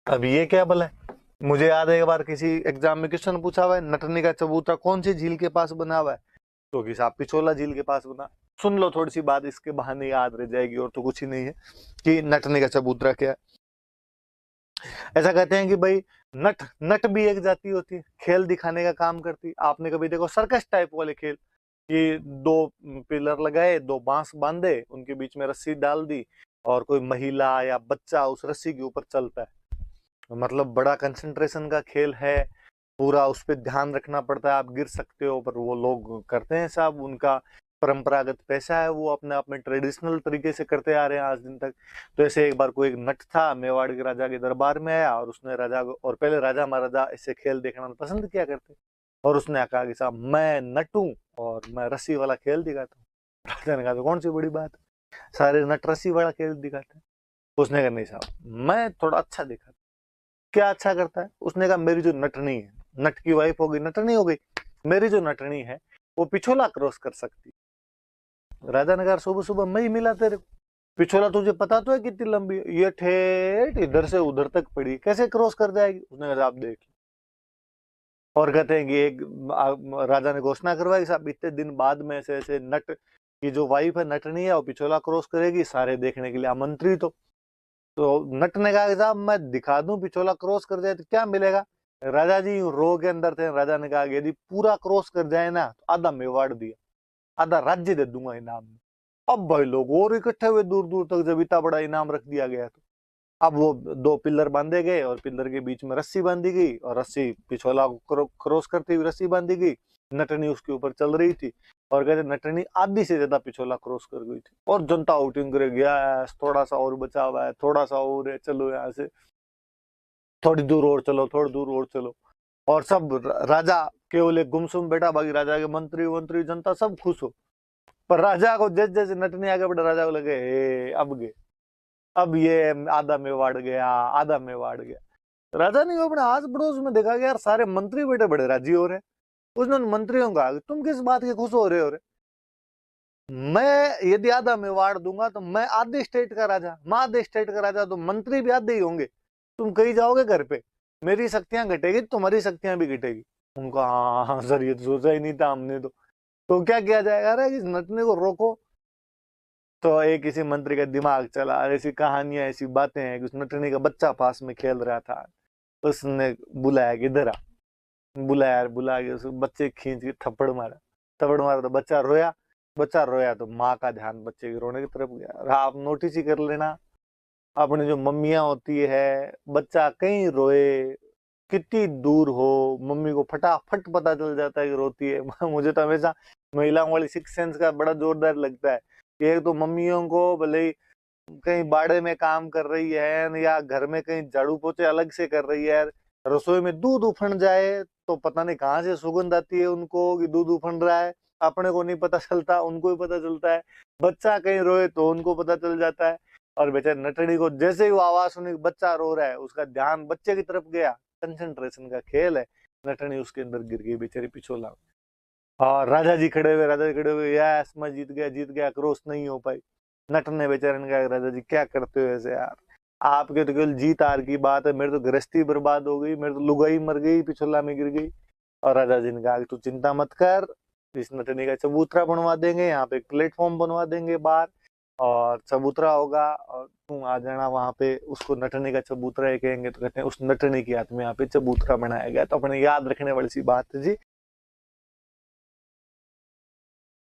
अब ये क्या भला है? मुझे याद है एक बार किसी एग्जाम में क्वेश्चन पूछा हुआ है, नटनी का चबूतरा कौन सी झील के पास बना हुआ है? तो कि साहब पिछोला झील के पास बना। सुन लो थोड़ी सी बात, इसके बहाने याद रह जाएगी, और तो कुछ ही नहीं है कि नटनी का चबूतरा क्या है। ऐसा कहते हैं कि भाई नट नट भी एक जाति होती है, खेल दिखाने का काम करती है। आपने कभी देखो सर्कस टाइप वाले खेल, कि दो पिलर लगाए, दो बांस बांधे, उनके बीच में रस्सी डाल दी, और कोई महिला या बच्चा उस रस्सी के ऊपर चलता है। मतलब बड़ा कंसंट्रेशन का खेल है, पूरा उस पर ध्यान रखना पड़ता है, आप गिर सकते हो, पर वो लोग करते हैं साहब, उनका परंपरागत पेशा है, वो अपने आप में ट्रेडिशनल तरीके से करते आ रहे हैं आज दिन तक। तो ऐसे एक बार कोई एक नट था, मेवाड़ के राजा के दरबार में आया, और उसने राजा को, और पहले राजा महाराजा ऐसे खेल देखना पसंद किया करते, और उसने कहा कि साहब मैं नटूं और मैं रस्सी वाला खेल दिखाता हूँ। राजा ने कहा तो कौन सी बड़ी बात है, सारे नट रस्सी वाला खेल दिखाते हैं। उसने कहा नहीं साहब मैं थोड़ा अच्छा दिखाता। क्या अच्छा करता है? उसने कहा मेरी जो नटनी है, नट की वाइफ हो गई नटनी हो गई, मेरी जो नटनी है वो पिछोला क्रॉस कर सकती। राजा ने कहा सुबह सुबह मैं ही मिला तेरे को, पिछोला तुझे पता तो है कितनी लंबी है, ये ठेठ इधर से उधर तक पड़ी, कैसे क्रॉस कर जाएगी? उसने कहा आप देख। और कहते हैं कि एक राजा ने घोषणा करवाई साहब इतने दिन बाद में ऐसे ऐसे नट की जो वाइफ है नटनी है वो पिछोला क्रॉस करेगी, सारे देखने के लिए आमंत्रित हो। तो नट ने कहा कि साहब मैं दिखा दूं पिछोला क्रॉस कर जाए तो क्या मिलेगा? राजा जी रो के अंदर थे। राजा ने कहा कि यदि पूरा क्रॉस कर जाए ना तो आधा मेवाड़ दिया, आधा राज्य दे दूंगा इनाम में। अब भाई लोग और इकट्ठे हुए दूर दूर तक, जब इतना बड़ा इनाम रख दिया गया तो अब वो दो पिलर बांधे गए, और पिलर के बीच में रस्सी बांधी गई, और रस्सी पिछोला को क्रॉस करती हुई रस्सी बांधी गई, नटनी उसके ऊपर चल रही थी, और कहते नटनी आधी से ज्यादा पिछोला क्रॉस कर गई थी, और जनता आउटिंग करे गया, थोड़ा सा और बचा हुआ है, थोड़ा सा और है, चलो यहाँ से थोड़ी दूर और चलो, थोड़ी दूर और चलो। और सब राजा केवल एक गुमसुम बैठा, बाकी राजा के मंत्री मंत्री जनता सब खुश हो। पर राजा को जैसे जैसे नटनी आगे बढ़ा, राजा को लगे हे अब गए, अब ये आधा मेवाड़ गया, आधा मेवाड़ गया। राजा ने अपने आस पड़ोस में देखा कि यार सारे मंत्री बैठे बड़े राजी हो रहे। उसने उन मंत्रियों को कहा तुम किस बात के खुश हो रहे हो? मैं यदि आधा मेवाड़ दूंगा तो मैं आधे स्टेट का राजा, मैं आधे स्टेट का राजा, तो मंत्री भी आधे ही होंगे, तुम कहीं जाओगे घर पे, मेरी शक्तियां घटेगी, तुम्हारी शक्तियां भी घटेगी। उनको हाँ हाँ सर ये तो सोचा ही नहीं था हमने तो क्या किया जाएगा? अरे इस नटने को रोको। तो एक किसी मंत्री का दिमाग चला, ऐसी कहानियां ऐसी बातें हैं कि उस नटनी का बच्चा पास में खेल रहा था, उसने बुलाया कि इधर आ, बुलाया, बुला के उस बच्चे खींच के थप्पड़ मारा तो बच्चा रोया। बच्चा रोया तो माँ का ध्यान बच्चे के रोने की तरफ गया। और आप नोटिस ही कर लेना, अपनी जो मम्मियां होती है, बच्चा कहीं रोए, कितनी दूर हो, मम्मी को फटाफट पता चल जाता है कि रोती है। मुझे तो हमेशा महिलाओं वाली सिक्स सेंस का बड़ा जोरदार लगता है कि एक तो मम्मियों को भले ही कहीं बाड़े में काम कर रही है या घर में कहीं झाड़ू पोछे अलग से कर रही है, रसोई में दूध उफन जाए तो पता नहीं कहाँ से सुगंध आती है उनको कि दूध उफन रहा है, अपने को नहीं पता चलता, उनको ही पता चलता है। बच्चा कहीं रोए तो उनको पता चल जाता है। और बेचारे नटड़ी को जैसे ही वो आवाज सुनी बच्चा रो रहा है, उसका ध्यान बच्चे की तरफ गया, कंसंट्रेशन का खेल है, नटनी उसके अंदर गिर गई बेचारी पिछोला। और राजा जी खड़े हुए, यस मैं जीत गया, क्रॉस नहीं हो पाई। नट ने बेचारे ने कहा राजा जी क्या करते हो ऐसे यार, आपके तो केवल जीत हार की बात है, मेरे तो गृहस्थी बर्बाद हो गई, मेरे तो लुगाई मर गई, पिछोला में गिर गई। और राजा जी ने कहा तू चिंता मत कर, इस नटनी का चबूतरा बनवा देंगे, यहाँ पे एक प्लेटफॉर्म बनवा देंगे बाहर, और चबूतरा होगा, और तुम आ जाना वहां पे, उसको नटनी का चबूतरा कहेंगे। तो कहते हैं उस नटनी की याद में यहाँ पे चबूतरा बनाया गया। तो अपने याद रखने वाली सी बात है जी।